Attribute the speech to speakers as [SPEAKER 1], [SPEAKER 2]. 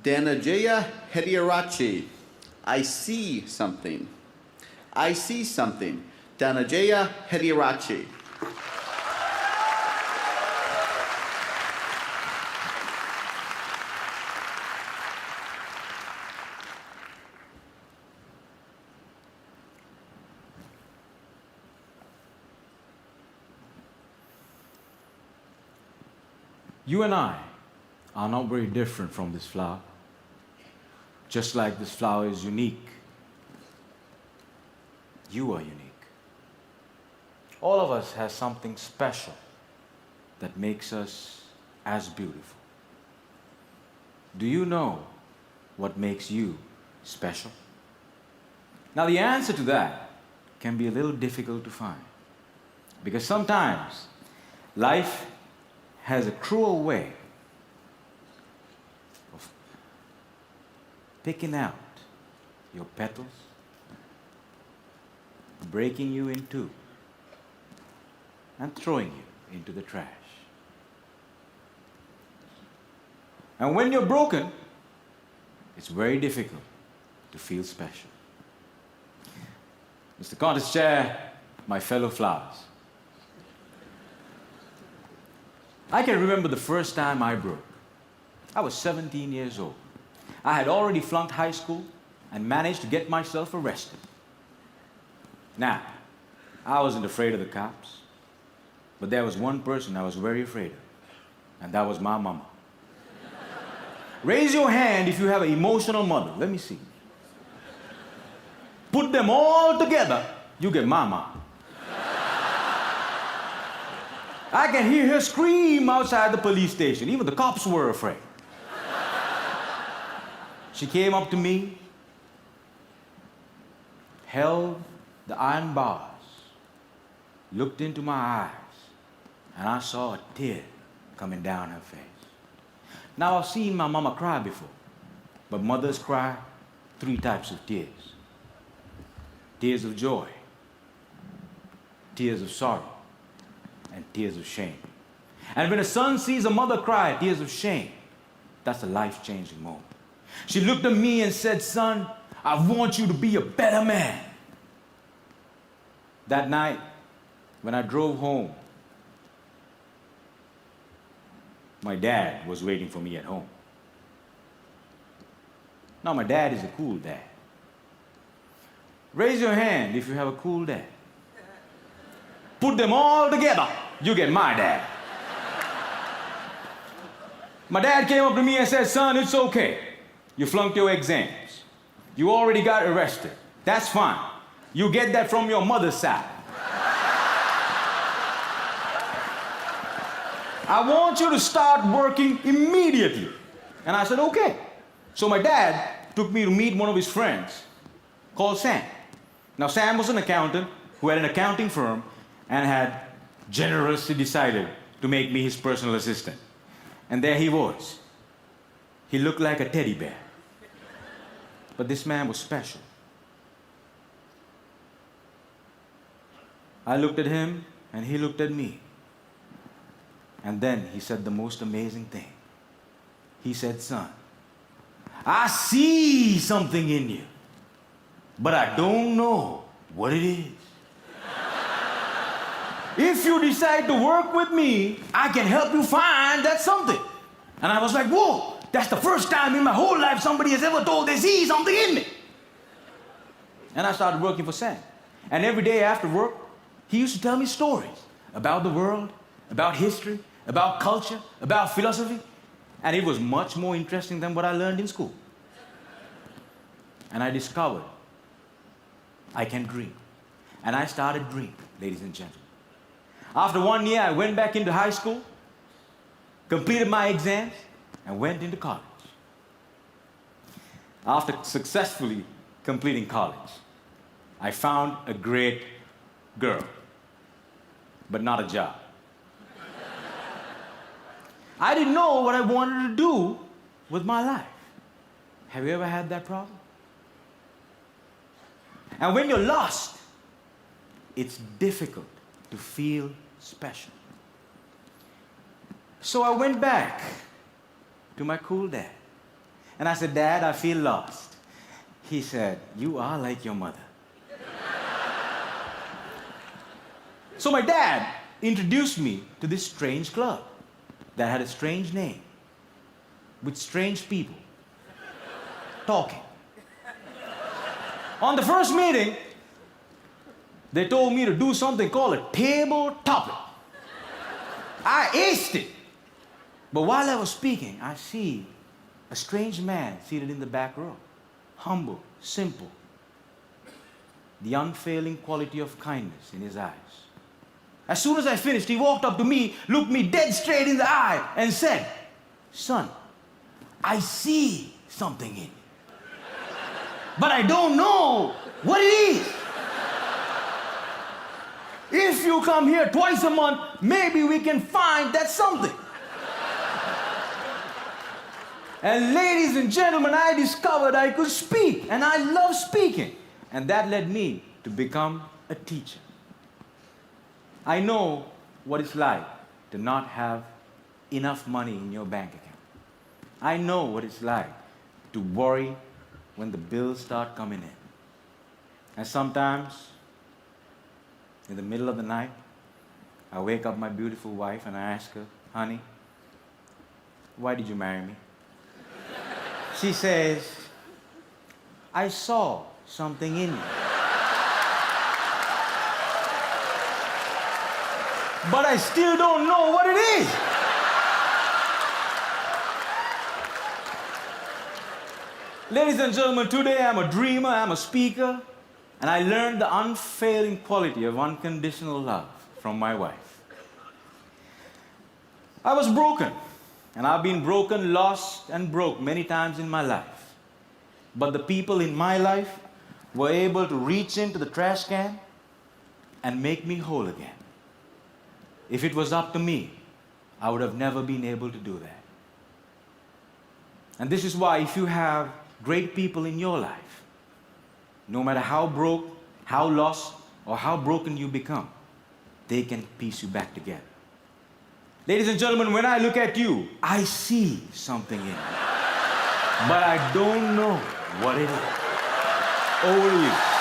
[SPEAKER 1] Danajaya Hediarachi. I see something. I see something. Danajaya Hediarachi.
[SPEAKER 2] You and I are not very different from this flower. Just like this flower is unique, you are unique. All of us has something special that makes us as beautiful. Do you know what makes you special? Now, the answer to that can be a little difficult to find, because sometimes life has a cruel way of picking out your petals, breaking you in two, and throwing you into the trash. And when you're broken, it's very difficult to feel special. Mr. Contest Chair, my fellow flowers, I can remember the first time I broke. I was 17 years old. I had already flunked high school and managed to get myself arrested. Now, I wasn't afraid of the cops, but there was one person I was very afraid of, and that was my mama. Raise your hand if you have an emotional mother. Let me see. Put them all together, you get mama. I can hear her scream outside the police station. Even the cops were afraid. She came up to me, held the iron bars, looked into my eyes, and I saw a tear coming down her face. Now, I've seen my mama cry before, but mothers cry 3 types of tears. Tears of joy, tears of sorrow, and tears of shame. And when a son sees a mother cry tears of shame, that's a life-changing moment. She looked at me and said, "Son, I want you to be a better man." That night, when I drove home, my dad was waiting for me at home. Now, my dad is a cool dad. Raise your hand if you have a cool dad. Put them all together, you get my dad. My dad came up to me and said, "Son, it's okay. You flunked your exams. You already got arrested. That's fine. You get that from your mother's side. I want you to start working immediately." And I said, "Okay." So my dad took me to meet one of his friends called Sam. Now, Sam was an accountant who had an accounting firm and had generously decided to make me his personal assistant. And there he was. He looked like a teddy bear. But this man was special. I looked at him, and he looked at me. And then he said the most amazing thing. He said, "Son, I see something in you, but I don't know what it is. If you decide to work with me, I can help you find that something." And I was like, "Whoa, that's the first time in my whole life somebody has ever told they see something in me." And I started working for Sam. And every day after work, he used to tell me stories about the world, about history, about culture, about philosophy. And it was much more interesting than what I learned in school. And I discovered I can dream. And I started dreaming, ladies and gentlemen. After 1 year, I went back into high school, completed my exams, and went into college. After successfully completing college, I found a great girl, but not a job. I didn't know what I wanted to do with my life. Have you ever had that problem? And when you're lost, it's difficult to feel special. So I went back to my cool dad And I said, Dad, I feel lost. He said, you are like your mother. So my dad introduced me to this strange club that had a strange name with strange people talking. On the first meeting, they told me to do something called a table topic. I aced it. But while I was speaking, I see a strange man seated in the back row. Humble, simple. The unfailing quality of kindness in his eyes. As soon as I finished, he walked up to me, looked me dead straight in the eye, and said, son, I see something in you. But I don't know what it is. If you come here twice a month, maybe we can find that something. And ladies and gentlemen, I discovered I could speak, and I love speaking. And that led me to become a teacher. I know what it's like to not have enough money in your bank account. I know what it's like to worry when the bills start coming in. And sometimes, in the middle of the night, I wake up my beautiful wife and I ask her, honey, why did you marry me? She says, I saw something in you. But I still don't know what it is. Ladies and gentlemen, today I'm a dreamer, I'm a speaker, and I learned the unfailing quality of unconditional love from my wife. I was broken, and I've been broken, lost, and broke many times in my life. But the people in my life were able to reach into the trash can and make me whole again. If it was up to me, I would have never been able to do that. And this is why if you have great people in your life, no matter how broke, how lost, or how broken you become, they can piece you back together. Ladies and gentlemen, when I look at you, I see something in you. But I don't know what it is. Over to you.